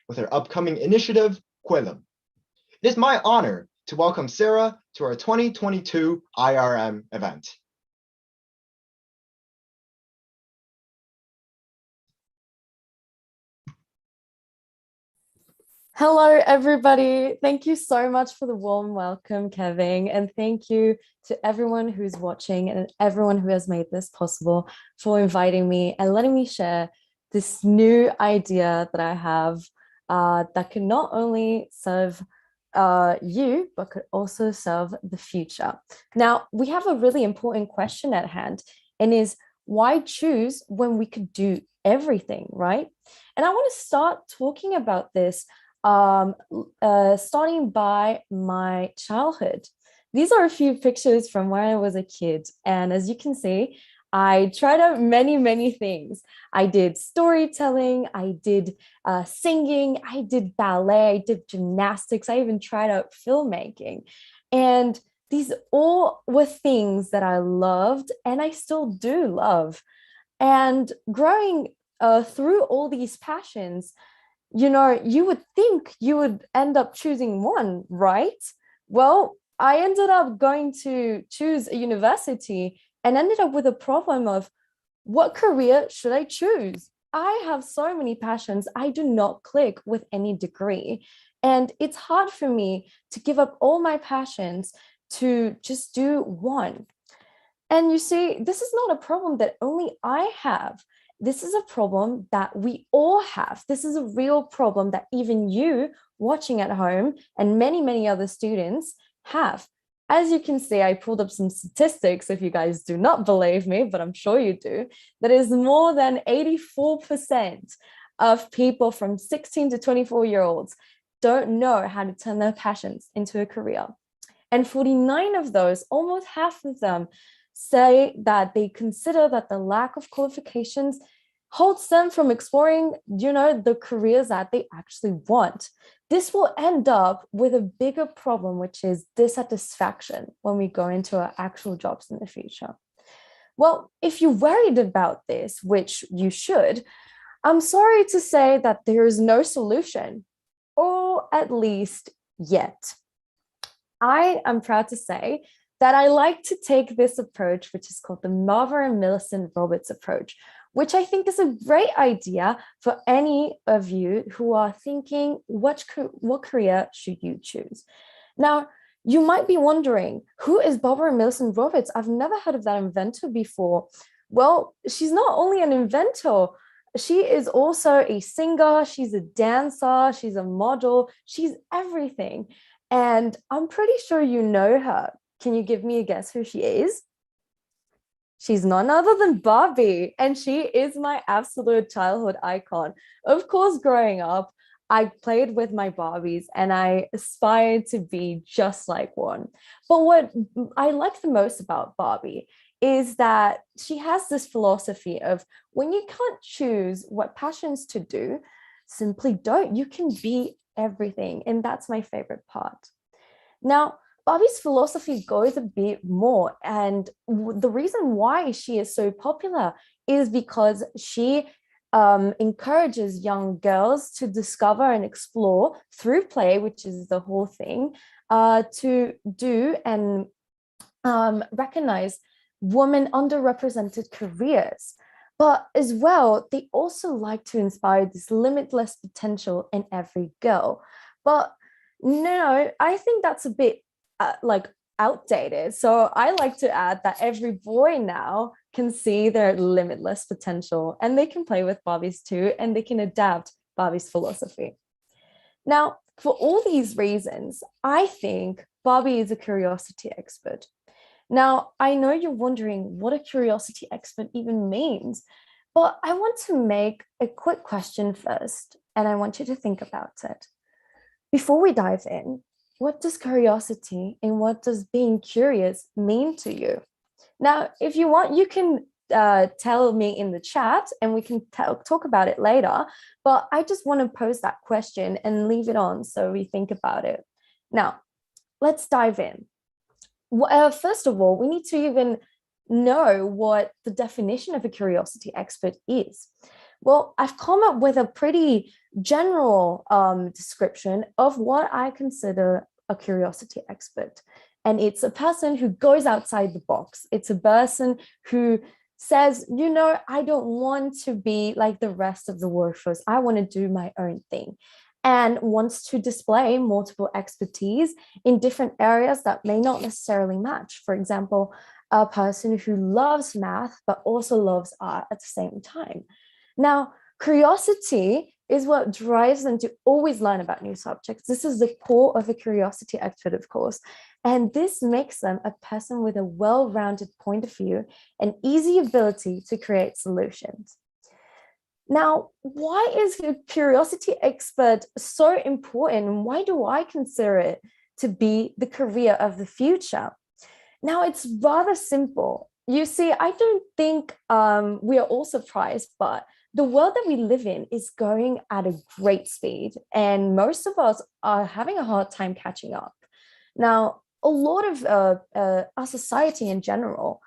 with her upcoming initiative, Quilum. It is my honor to welcome Sarah to our 2022 IRM event. Hello, everybody. Thank you so much for the warm welcome, Kevin. And thank you to everyone who's watching and everyone who has made this possible for inviting me and letting me share this new idea that I have that can not only serve you, but could also serve the future. Now, we have a really important question at hand, and is why choose when we could do everything, right? And I want to start talking about this starting by my childhood. These are a few pictures from when I was a kid. And as you can see, I tried out many things. I did storytelling, I did singing, I did ballet, I did gymnastics, I even tried out filmmaking. And these all were things that I loved and I still do love. And growing through all these passions, you would think you would end up choosing one, right? Well, I ended up going to choose a university and ended up with a problem of what career should I choose? I have so many passions. I do not click with any degree. And it's hard for me to give up all my passions to just do one. And you see, this is not a problem that only I have. This is a problem that we all have. This is a real problem that even you watching at home and many other students have. As you can see, I pulled up some statistics, if you guys do not believe me, but I'm sure you do, that is more than 84% of people from 16 to 24-year-olds don't know how to turn their passions into a career. And 49 of those, almost half of them, say that they consider that the lack of qualifications holds them from exploring, the careers that they actually want. This will end up with a bigger problem, which is dissatisfaction when we go into our actual jobs in the future. Well, if you're worried about this, which you should, I'm sorry to say that there is no solution, or at least yet. I am proud to say that I like to take this approach, which is called the Marver and Millicent Roberts approach, which I think is a great idea for any of you who are thinking, what career should you choose? Now, you might be wondering, who is Barbara Millicent Roberts? I've never heard of that inventor before. Well, she's not only an inventor, she is also a singer, she's a dancer, she's a model, she's everything. And I'm pretty sure you know her. Can you give me a guess who she is? She's none other than Barbie, and she is my absolute childhood icon. Of course, growing up, I played with my Barbies and I aspired to be just like one. But what I like the most about Barbie is that she has this philosophy of when you can't choose what passions to do, simply don't. You can be everything. And that's my favorite part. Now, Barbie's philosophy goes a bit more, and the reason why she is so popular is because she encourages young girls to discover and explore through play, which is the whole thing, to do and recognize women underrepresented careers. But as well, they also like to inspire this limitless potential in every girl. But no, I think that's a bit outdated. So I like to add that every boy now can see their limitless potential and they can play with Barbies too, and they can adapt Barbie's philosophy. Now, for all these reasons, I think Barbie is a curiosity expert. Now, I know you're wondering what a curiosity expert even means, but I want to make a quick question first, and I want you to think about it. Before we dive in, what does curiosity and what does being curious mean to you? Now, if you want, you can tell me in the chat and we can talk about it later, but I just want to pose that question and leave it on so we think about it. Now, let's dive in. First of all, we need to even know what the definition of a curiosity expert is. Well, I've come up with a pretty general description of what I consider a curiosity expert. And it's a person who goes outside the box. It's a person who says, I don't want to be like the rest of the workforce. I want to do my own thing, and wants to display multiple expertise in different areas that may not necessarily match. For example, a person who loves math, but also loves art at the same time. Now, curiosity is what drives them to always learn about new subjects. This is the core of a curiosity expert, of course. And this makes them a person with a well-rounded point of view and easy ability to create solutions. Now, why is a curiosity expert so important? And why do I consider it to be the career of the future? Now, it's rather simple. You see, I don't think we are all surprised, but the world that we live in is going at a great speed, and most of us are having a hard time catching up. Now, a lot of our society in general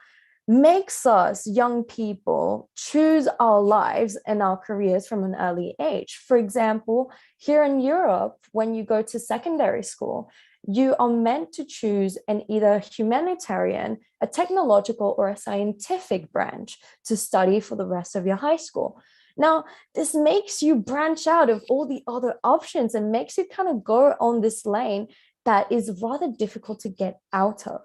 makes us young people choose our lives and our careers from an early age. For example, here in Europe, when you go to secondary school, you are meant to choose an either humanitarian, a technological, or a scientific branch to study for the rest of your high school. Now, this makes you branch out of all the other options and makes you kind of go on this lane that is rather difficult to get out of.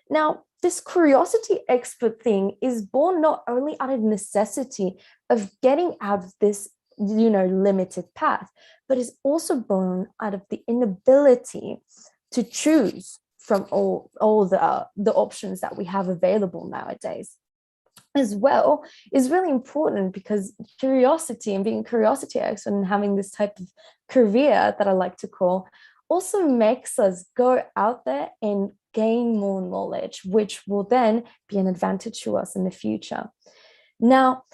Now, this curiosity expert thing is born not only out of necessity of getting out of this, limited path, but is also born out of the inability to choose from all the options that we have available nowadays. As well is really important because curiosity and being a curiosity expert and having this type of career that I like to call also makes us go out there and gain more knowledge, which will then be an advantage to us in the future. Now,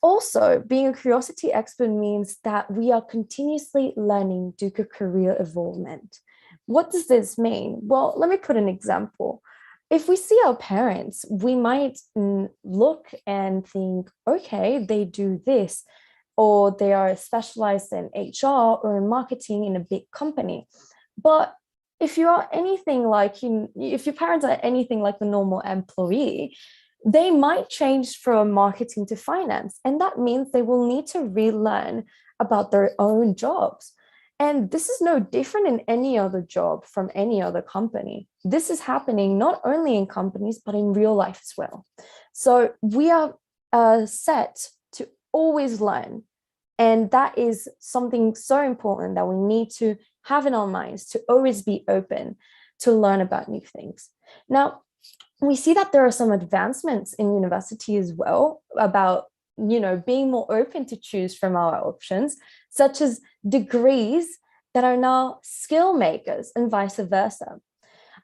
also, being a curiosity expert means that we are continuously learning due to career evolvement. What does this mean? Well, let me put an example. If we see our parents, we might look and think, okay, they do this, or they are specialized in HR or in marketing in a big company. But if you are anything like, if your parents are anything like the normal employee, they might change from marketing to finance. And that means they will need to relearn about their own jobs. And this is no different in any other job from any other company. This is happening not only in companies, but in real life as well. So we are set to always learn. And that is something so important that we need to have in our minds, to always be open to learn about new things. Now, we see that there are some advancements in university as well about being more open to choose from our options, such as degrees that are now skill makers and vice versa.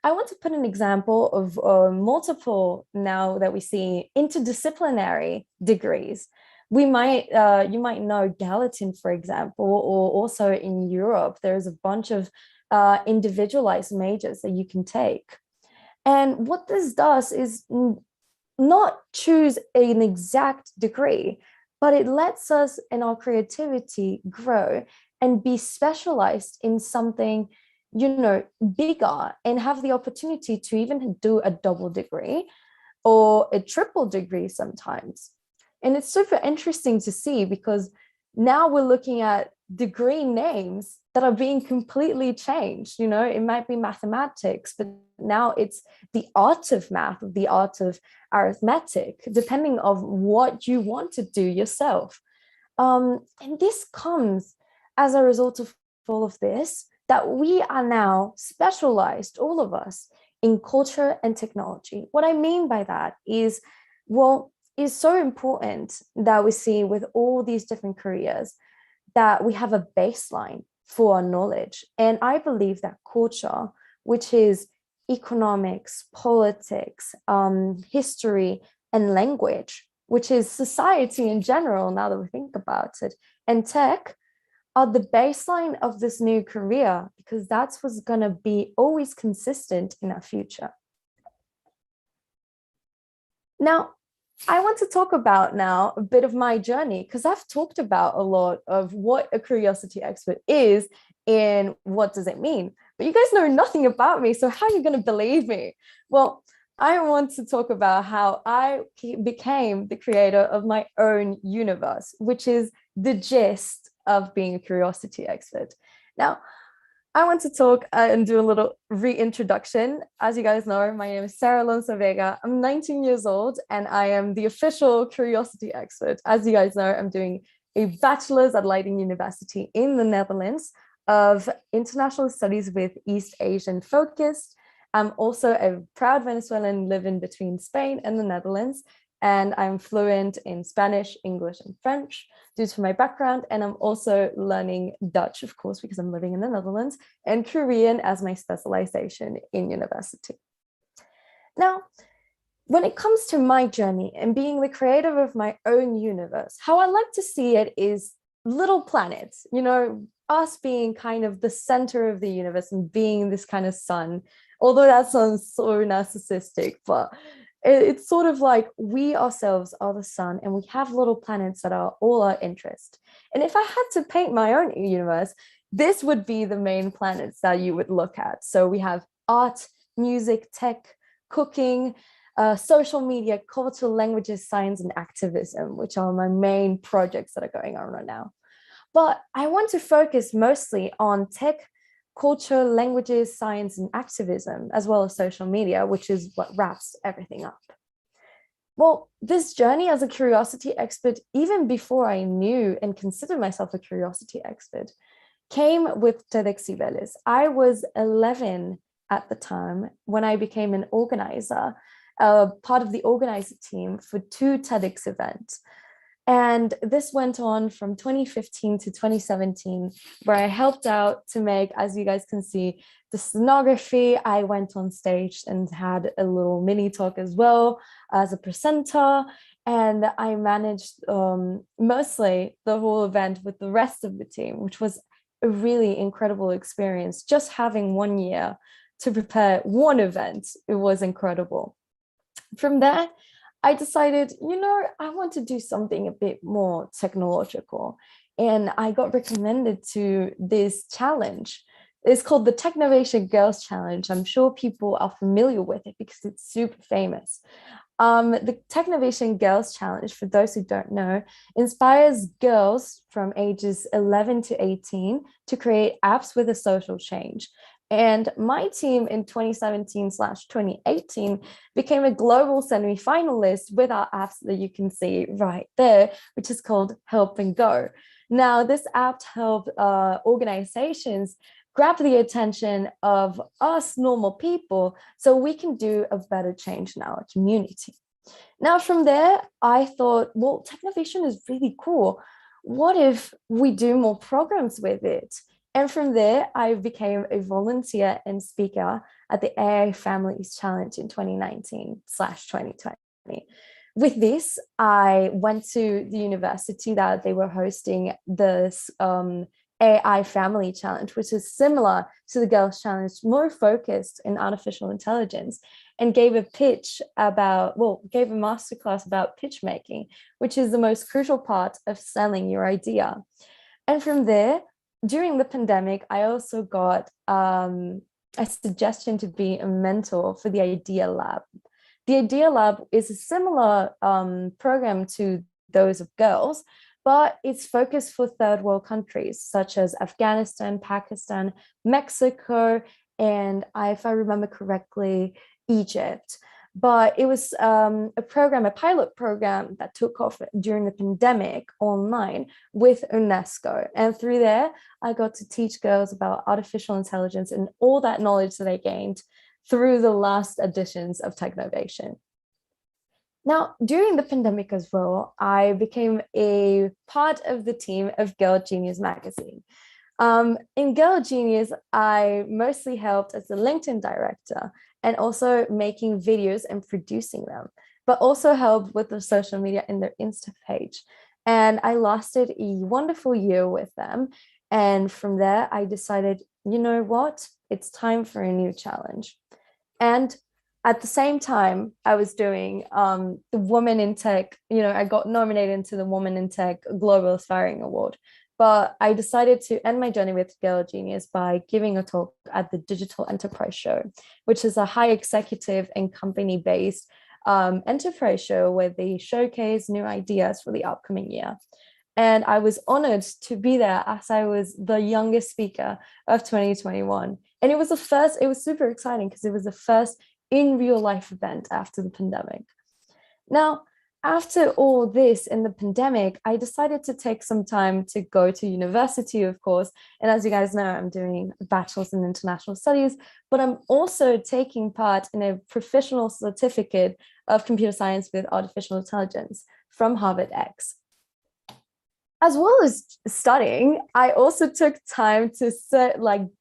I want to put an example of multiple now that we see interdisciplinary degrees. You might know Gallatin, for example, or also in Europe, there's a bunch of individualized majors that you can take. And what this does is not choose an exact degree, but it lets us in our creativity grow and be specialized in something, bigger, and have the opportunity to even do a double degree or a triple degree sometimes. And it's super interesting to see because now we're looking at degree names that are being completely changed. It might be mathematics, but now it's the art of math, the art of arithmetic, depending on what you want to do yourself. And this comes as a result of all of this, that we are now specialized, all of us, in culture and technology. What I mean by that is, it's so important that we see with all these different careers that we have a baseline for our knowledge. And I believe that culture, which is economics, politics, history, and language, which is society in general, now that we think about it, and tech, are the baseline of this new career, because that's what's going to be always consistent in our future. Now, I want to talk about now a bit of my journey because I've talked about a lot of what a curiosity expert is and what does it mean. But you guys know nothing about me, so how are you going to believe me? Well, I want to talk about how I became the creator of my own universe, which is the gist of being a curiosity expert. Now, I want to talk and do a little reintroduction. As you guys know, my name is Alonso Vega. I'm 19 years old and I am the official curiosity expert. As you guys know, I'm doing a bachelor's at Leiden University in the Netherlands of international studies with East Asian focus. I'm also a proud Venezuelan living between Spain and the Netherlands, and I'm fluent in Spanish, English, and French due to my background. And I'm also learning Dutch, of course, because I'm living in the Netherlands, and Korean as my specialization in university. Now, when it comes to my journey and being the creator of my own universe, how I like to see it is little planets, us being kind of the center of the universe and being this kind of sun, although that sounds so narcissistic, but it's sort of like we ourselves are the sun and we have little planets that are all our interest. And if I had to paint my own universe, this would be the main planets that you would look at. So we have art, music, tech, cooking, social media, cultural languages, science, and activism, which are my main projects that are going on right now. But I want to focus mostly on tech, culture, languages, science, and activism, as well as social media, which is what wraps everything up. Well, this journey as a curiosity expert, even before I knew and considered myself a curiosity expert, came with TEDx Cibeles. I was 11 at the time when I became an organizer, part of the organizer team for 2 TEDx events. And this went on from 2015 to 2017, where I helped out to make, as you guys can see, the scenography. I went on stage and had a little mini talk as well as a presenter. And I managed mostly the whole event with the rest of the team, which was a really incredible experience. Just having 1 year to prepare one event, it was incredible. From there, I decided, I want to do something a bit more technological. And I got recommended to this challenge. It's called the Technovation Girls Challenge. I'm sure people are familiar with it because it's super famous. The Technovation Girls Challenge, for those who don't know, inspires girls from ages 11 to 18 to create apps with a social change. And my team in 2017/2018 became a global semi-finalist with our apps that you can see right there, which is called Help and Go. Now, this app helped organizations grab the attention of us normal people so we can do a better change in our community. Now, from there, I thought, well, Technovation is really cool. What if we do more programs with it? And from there, I became a volunteer and speaker at the AI Families Challenge in 2019/2020. With this, I went to the university that they were hosting this AI Family Challenge, which is similar to the Girls Challenge, more focused in artificial intelligence, and gave a masterclass about pitch making, which is the most crucial part of selling your idea. And from there, during the pandemic, I also got a suggestion to be a mentor for the Idea Lab. The Idea Lab is a similar program to those of girls, but it's focused for third world countries such as Afghanistan, Pakistan, Mexico, and if I remember correctly, Egypt. But it was a pilot program that took off during the pandemic online with UNESCO. And through there, I got to teach girls about artificial intelligence and all that knowledge that I gained through the last editions of Technovation. Now, during the pandemic as well, I became a part of the team of Girl Genius magazine. In Girl Genius, I mostly helped as the LinkedIn director and also making videos and producing them, but also helped with the social media in their Insta page. And I lasted a wonderful year with them. And from there, I decided, you know what? It's time for a new challenge. And At the same time, I was doing the Woman in Tech, I got nominated into the Woman in Tech Global Aspiring Award. But I decided to end my journey with Girl Genius by giving a talk at the Digital Enterprise Show, which is a high executive and company based enterprise show where they showcase new ideas for the upcoming year. And I was honored to be there as I was the youngest speaker of 2021. And it was it was super exciting because it was the first in real life event after the pandemic. Now, after all this in the pandemic, I decided to take some time to go to university, of course. And as you guys know, I'm doing a bachelor's in international studies, but I'm also taking part in a professional certificate of computer science with artificial intelligence from Harvard X. As well as studying, I also took time to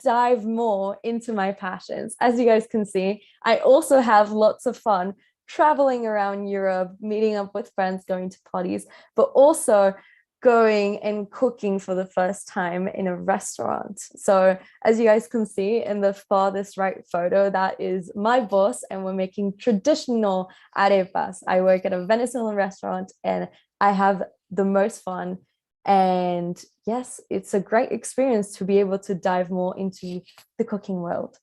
dive more into my passions. As you guys can see, I also have lots of fun traveling around Europe, meeting up with friends, going to parties, but also going and cooking for the first time in a restaurant. So as you guys can see in the farthest right photo, that is my boss, and we're making traditional arepas. I work at a Venezuelan restaurant and I have the most fun. And yes, it's a great experience to be able to dive more into the cooking world.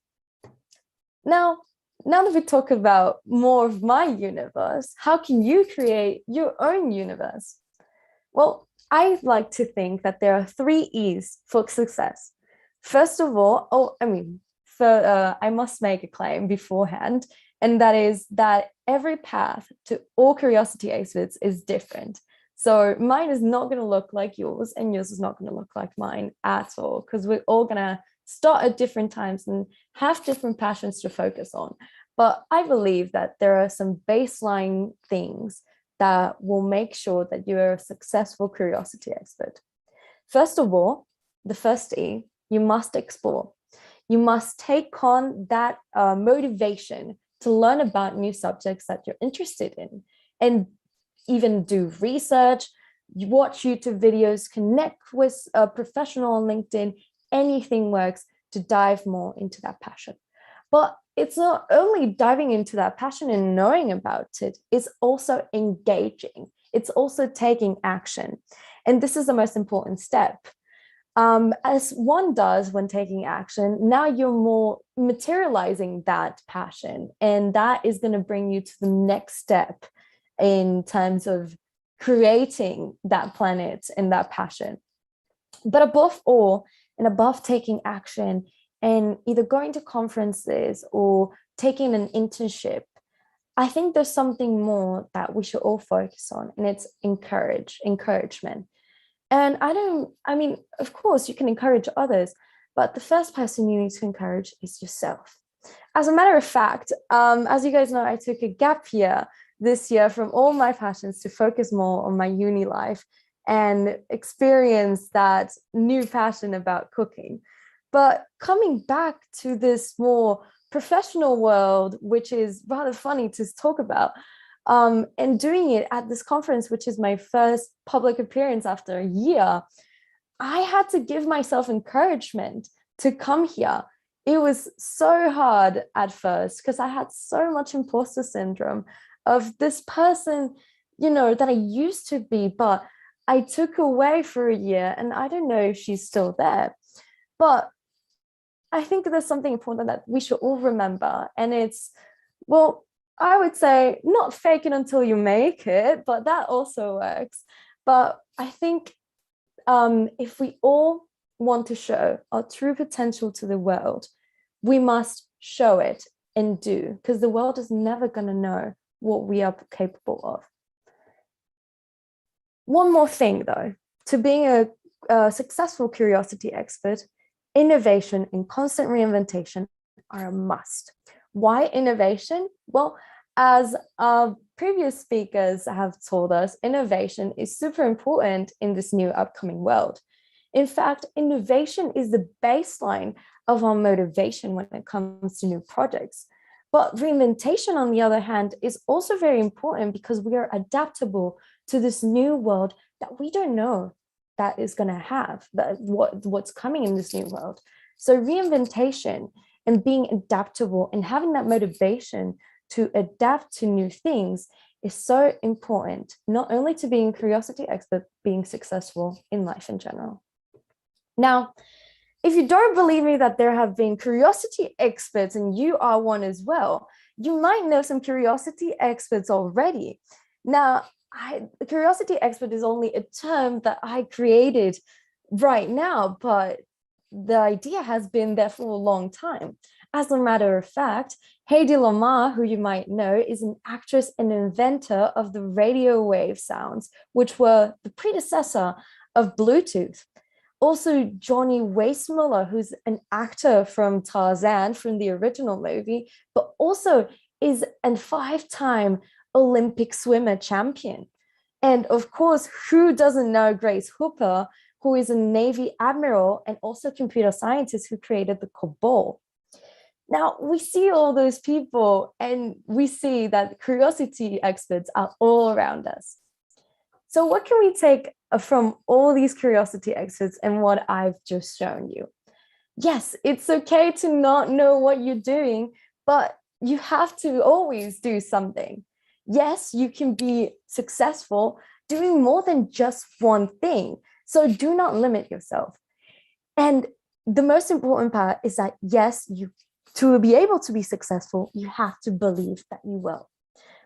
Now that we talk about more of my universe, how can you create your own universe? Well, I like to think that there are 3 E's for success. First of all, I must make a claim beforehand, and that is that every path to all curiosity experts is different. So mine is not going to look like yours, and yours is not going to look like mine at all, because we're all going to start at different times and have different passions to focus on. But I believe that there are some baseline things that will make sure that you're a successful curiosity expert. First of all, the first E, you must explore. You must take on that motivation to learn about new subjects that you're interested in, and even do research, watch YouTube videos, connect with a professional on LinkedIn. Anything works to dive more into that passion. But it's not only diving into that passion and knowing about it, it's also engaging. It's also taking action. And this is the most important step. As one does when taking action, now you're more materializing that passion, and that is going to bring you to the next step in terms of creating that planet and that passion. But above all, and above taking action and either going to conferences or taking an internship, I think there's something more that we should all focus on, and it's encouragement. And of course, you can encourage others, but the first person you need to encourage is yourself. As a matter of fact, as you guys know, I took a gap year this year from all my passions to focus more on my uni life and experience that new passion about cooking. But coming back to this more professional world, which is rather funny to talk about, and doing it at this conference, which is my first public appearance after a year, I had to give myself encouragement to come here. It was so hard at first because I had so much imposter syndrome of this person, that I used to be, but I took away for a year, and I don't know if she's still there. But I think there's something important that we should all remember, and it's, well, I would say not fake it until you make it, but that also works. But I think if we all want to show our true potential to the world, we must show it and do, because the world is never going to know what we are capable of. One more thing, though, to being a successful curiosity expert, innovation and constant reinvention are a must. Why innovation? Well, as our previous speakers have told us, innovation is super important in this new upcoming world. In fact, innovation is the baseline of our motivation when it comes to new projects. But reinvention, on the other hand, is also very important because we are adaptable to this new world that we don't know that is going to have, what's coming in this new world. So reinvention and being adaptable and having that motivation to adapt to new things is so important, not only to being a curiosity expert, being successful in life in general. Now, if you don't believe me that there have been curiosity experts and you are one as well, you might know some curiosity experts already. Now, the curiosity expert is only a term that I created right now, but the idea has been there for a long time. As a matter of fact, Hedy Lamarr, who you might know, is an actress and inventor of the radio wave sounds, which were the predecessor of Bluetooth. Also, Johnny Weissmuller, who's an actor from Tarzan, from the original movie, but also is a 5-time Olympic swimmer champion. And of course, who doesn't know Grace Hooper, who is a Navy admiral and also computer scientist who created the COBOL. Now, we see all those people and we see that curiosity experts are all around us. So what can we take from all these curiosity experts and what I've just shown you? Yes, it's okay to not know what you're doing, but you have to always do something. Yes, you can be successful doing more than just one thing. So do not limit yourself. And the most important part is that, yes, to be able to be successful, you have to believe that you will.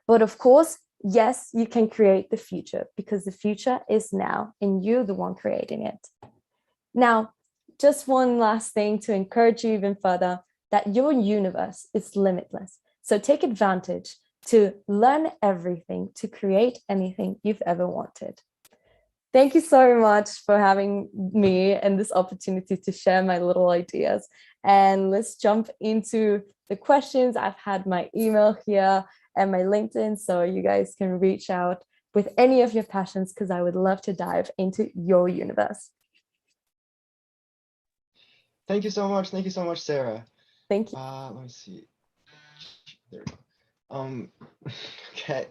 But of course, yes, you can create the future because the future is now and you're the one creating it. Now, just one last thing to encourage you even further, that your universe is limitless. So take advantage to learn everything, to create anything you've ever wanted. Thank you so much for having me and this opportunity to share my little ideas. And let's jump into the questions. I've had my email here and my LinkedIn, so you guys can reach out with any of your passions because I would love to dive into your universe. Thank you so much. Thank you so much, Sarah. Thank you. Let me see. There we go. Okay.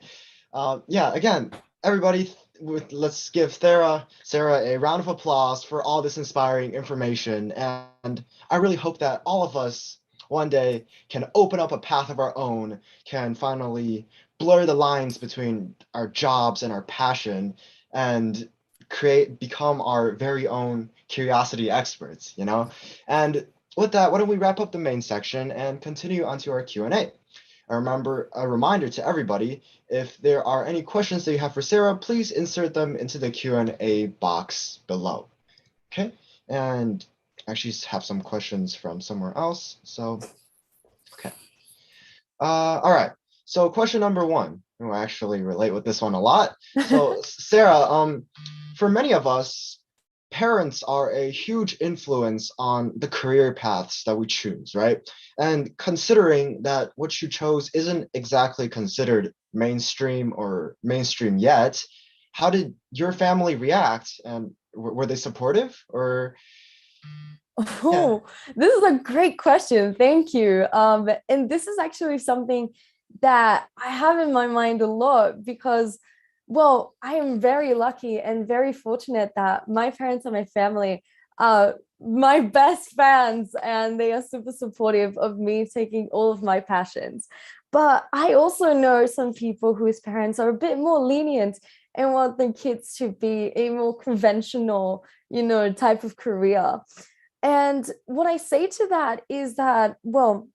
Yeah, again, everybody, let's give Sarah a round of applause for all this inspiring information. And I really hope that all of us one day can open up a path of our own, can finally blur the lines between our jobs and our passion, and become our very own curiosity experts, you know? And with that, why don't we wrap up the main section and continue onto our Q&A. A reminder to everybody, if there are any questions that you have for Sarah, please insert them into the Q&A box below. Okay, and actually have some questions from somewhere else. So, okay. All right. So question number one, we'll actually relate with this one a lot. So Sarah, for many of us, parents are a huge influence on the career paths that we choose, right? And considering that what you chose isn't exactly considered mainstream yet, how did your family react? And were they supportive or? Oh, this is a great question. Thank you. And this is actually something that I have in my mind a lot because, well, I am very lucky and very fortunate that my parents and my family are my best fans and they are super supportive of me taking all of my passions. But I also know some people whose parents are a bit more lenient and want their kids to be a more conventional, type of career. And what I say to that is that, well,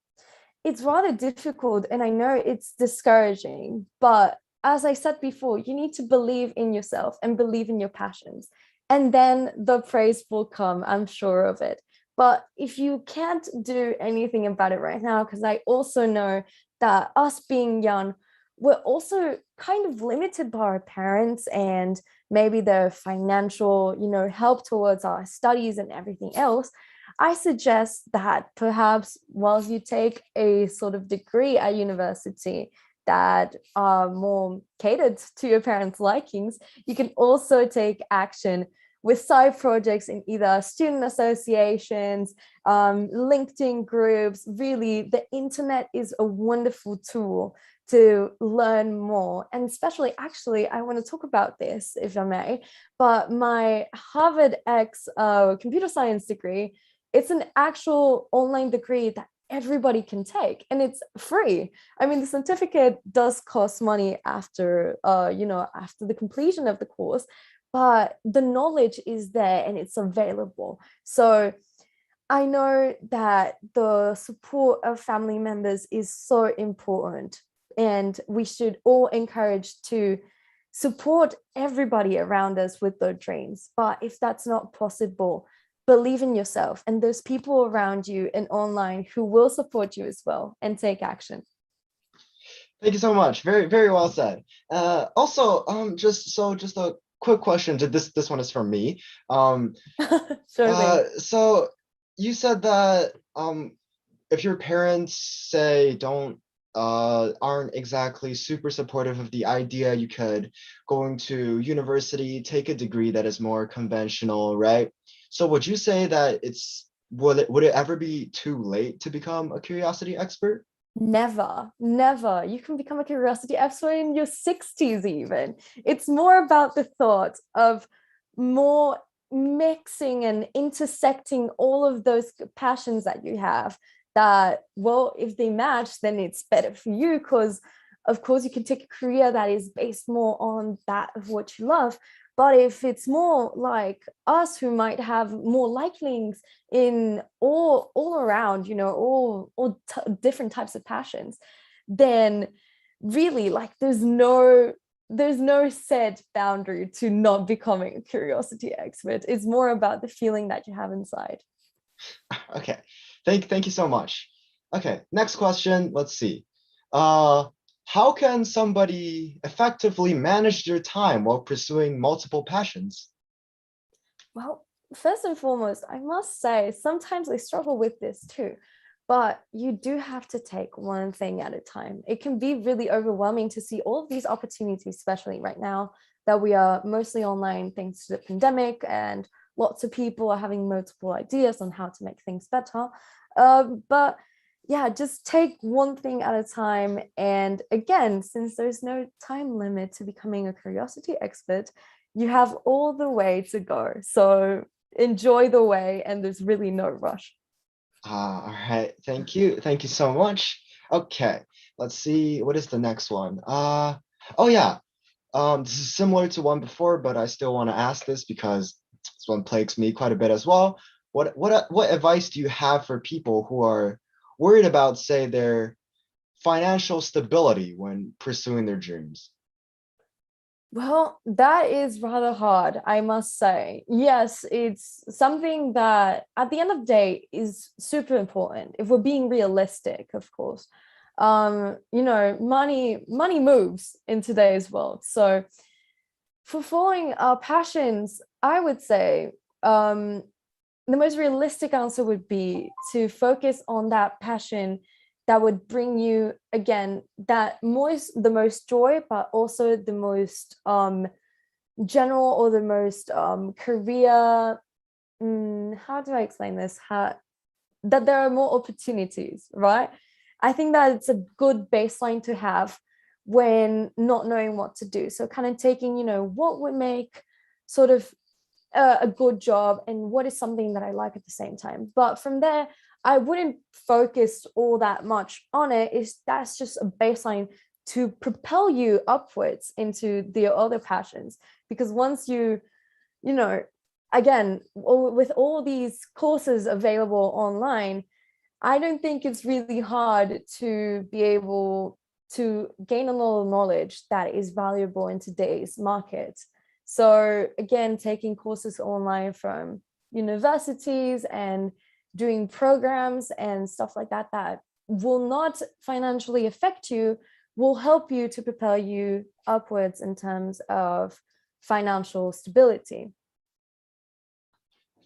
it's rather difficult and I know it's discouraging, but as I said before, you need to believe in yourself and believe in your passions. And then the praise will come, I'm sure of it. But if you can't do anything about it right now, because I also know that us being young, we're also kind of limited by our parents and maybe the financial, help towards our studies and everything else. I suggest that perhaps whilst you take a sort of degree at university that are more catered to your parents' likings, you can also take action with side projects in either student associations, LinkedIn groups. Really, the internet is a wonderful tool to learn more. And especially, actually, I want to talk about this, if I may, but my Harvard X computer science degree, it's an actual online degree that everybody can take, and it's free. I mean, the certificate does cost money after after the completion of the course, but the knowledge is there and it's available. So I know that the support of family members is so important, and we should all encourage to support everybody around us with their dreams. But if that's not possible, believe in yourself, and there's people around you and online who will support you as well, and take action. Thank you so much. Very, very well said. Also, just a quick question. This one is from me. Sure thing. So you said that if your parents say don't aren't exactly super supportive of the idea, you could going to university, take a degree that is more conventional, right? So would you say that would it ever be too late to become a curiosity expert? Never, never. You can become a curiosity expert in your 60s, even. It's more about the thought of more mixing and intersecting all of those passions that you have, that, well, if they match, then it's better for you, because of course you can take a career that is based more on that of what you love. But if it's more like us, who might have more likings in all around, different types of passions, then really, like, there's no set boundary to not becoming a curiosity expert. It's more about the feeling that you have inside. Okay. Thank you so much. Okay, next question. Let's see. Uh, how can somebody effectively manage their time while pursuing multiple passions? Well, first and foremost, I must say sometimes I struggle with this too, but you do have to take one thing at a time. It can be really overwhelming to see all of these opportunities, especially right now that we are mostly online thanks to the pandemic, and lots of people are having multiple ideas on how to make things better. But yeah, just take one thing at a time. And again, since there's no time limit to becoming a curiosity expert, you have all the way to go. So enjoy the way, and there's really no rush. All right. Thank you. Thank you so much. Okay. Let's see. What is the next one? Oh yeah. This is similar to one before, but I still want to ask this because this one plagues me quite a bit as well. What advice do you have for people who are worried about, say, their financial stability when pursuing their dreams? Well, that is rather hard, I must say. Yes, it's something that at the end of the day is super important if we're being realistic, of course. Money moves in today's world. So for following our passions, I would say the most realistic answer would be to focus on that passion that would bring you, again, the most joy, but also the most general, or the most career, how do I explain this, that there are more opportunities, right? I think that it's a good baseline to have when not knowing what to do. So kind of taking, what would make sort of a good job, and what is something that I like at the same time. But from there, I wouldn't focus all that much on it. That's just a baseline to propel you upwards into the other passions. Because once you know, again, with all these courses available online, I don't think it's really hard to be able to gain a lot of knowledge that is valuable in today's market. So again, taking courses online from universities and doing programs and stuff like that that will not financially affect you, will help you to propel you upwards in terms of financial stability.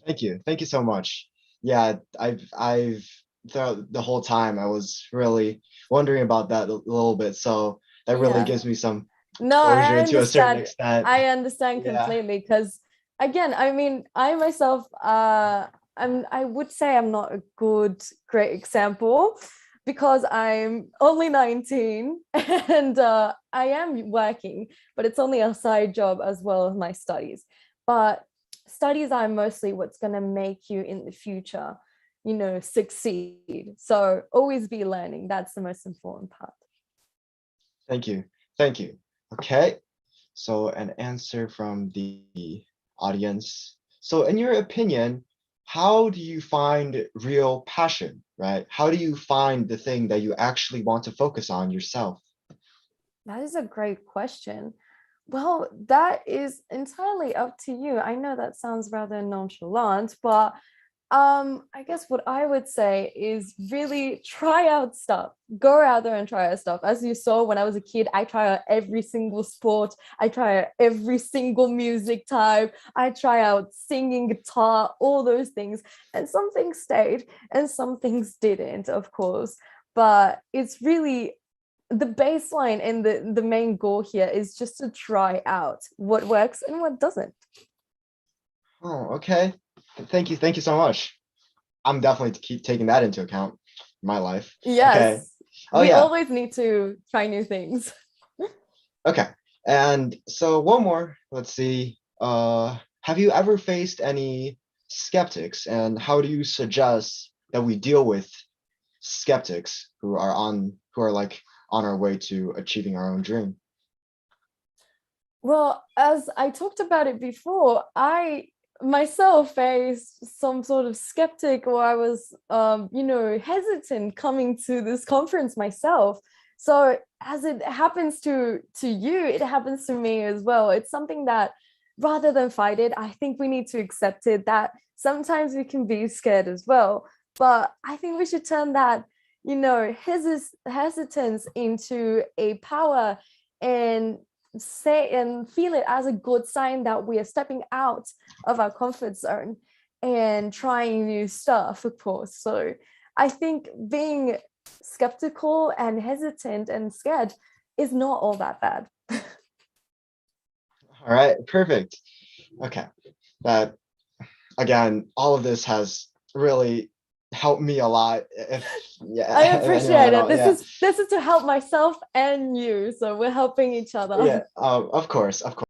Thank you. Thank you so much. Yeah, I've the whole time I was really wondering about that a little bit. So that really Yeah. gives me some No, closure I to a certain understand. extent. I understand Yeah. completely, because again, I mean, I myself, I would say I'm not a great example, because I'm only 19 and I am working, but it's only a side job as well as my studies. But studies are mostly what's going to make you in the future. succeed. So always be learning. That's the most important part. Thank you. Thank you. Okay. So an answer from the audience. So in your opinion, how do you find real passion, right? How do you find the thing that you actually want to focus on yourself? That is a great question. Well, that is entirely up to you. I know that sounds rather nonchalant, but I guess what I would say is really try out stuff. Go out there and try out stuff. As you saw when I was a kid, I try out every single sport. I try out every single music type. I try out singing, guitar, all those things. And some things stayed and some things didn't, of course. But it's really the baseline and the main goal here is just to try out what works and what doesn't. Oh, okay. Thank you. Thank you so much. I'm definitely to keep taking that into account in my life. Okay. Yes, Oh we yeah. always need to try new things. Okay. And so one more, let's see. Have you ever faced any skeptics, and how do you suggest that we deal with skeptics who are like on our way to achieving our own dream? Well, as I talked about it before, I myself faced some sort of skeptic, or I was, hesitant coming to this conference myself. So as it happens to you, it happens to me as well. It's something that rather than fight it, I think we need to accept it that sometimes we can be scared as well. But I think we should turn that, hesitance into a power and say and feel it as a good sign that we are stepping out of our comfort zone and trying new stuff, of course. So I think being skeptical and hesitant and scared is not all that bad. All right, perfect. Okay. That again, all of this has really helped me a lot. If yeah, I if anyone appreciate at it. all, This yeah, is this is to help myself and you, so we're helping each other. yeah. Of course, of course.